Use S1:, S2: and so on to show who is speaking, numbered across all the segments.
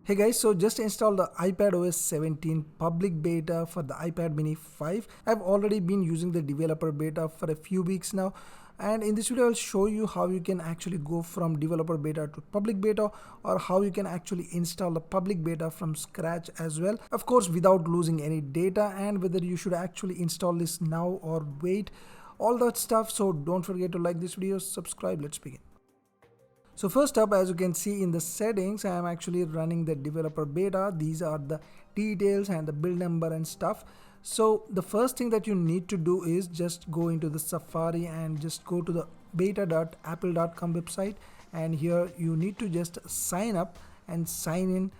S1: Hey guys, so just installed the iPadOS 17 public beta for the iPad mini 5. I've already been using the developer beta for a few weeks now, and in this video I'll show you how you can actually go from developer beta to public beta, or how you can actually install the public beta from scratch as well, of course without losing any data, and whether you should actually install this now or wait, all that stuff. So don't forget to like this video, subscribe. Let's begin. So first up, as you can see in the settings, I am actually running the developer beta. These are the details and the build number and stuff. So the first thing that you need to do is just go into the Safari and just go to the beta.apple.com website, and here you need to just sign up and sign in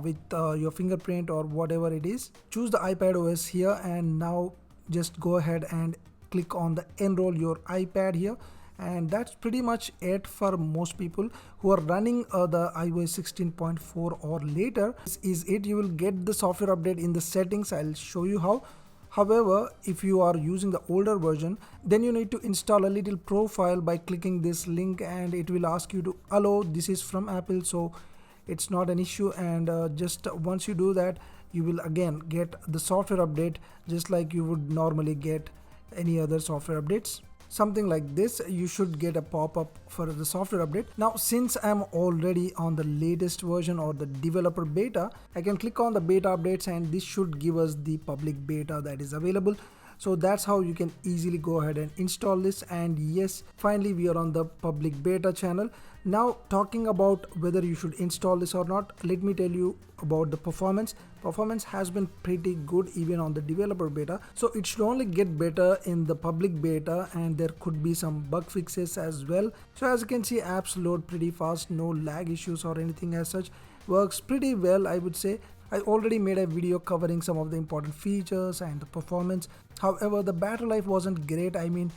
S1: with your fingerprint or whatever it is. Choose the iPadOS here, and now just go ahead and click on the enroll your iPad here, and that's pretty much it for most people who are running the iOS 16.4 or later. This is it. You will get the software update in the settings. I'll show you how. However, if you are using the older version, then you need to install a little profile by clicking this link, and it will ask you to allow. This is from Apple, so it's not an issue, and just once you do that, you will again get the software update just like you would normally get any other software updates. Something like this, you should get a pop-up for the software update. Now since I'm already on the latest version or the developer beta, I can click on the beta updates, and this should give us the public beta that is available. So that's how you can easily go ahead and install this. And yes, finally we are on the public beta channel. Now talking about whether you should install this or not, let me tell you about the performance. Performance has been pretty good even on the developer beta, so it should only get better in the public beta, and there could be some bug fixes as well. So as you can see, apps load pretty fast, no lag issues or anything as such. Works pretty well, I would say. I already made a video covering some of the important features and the performance. However, the battery life wasn't great. I mean,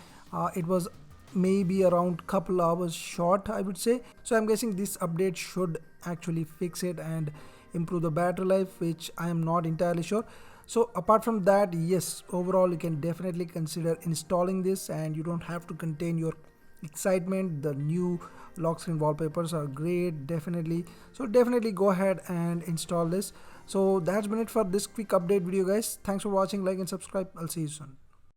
S1: it was maybe around couple hours short, I would say. So I'm guessing this update should actually fix it and improve the battery life, which I am not entirely sure. So apart from that, yes, overall you can definitely consider installing this, and you don't have to contain your excitement. The new lock screen wallpapers are great, definitely. So definitely go ahead and install this. So that's been it for this quick update video, guys. Thanks for watching. Like and subscribe. I'll see you soon.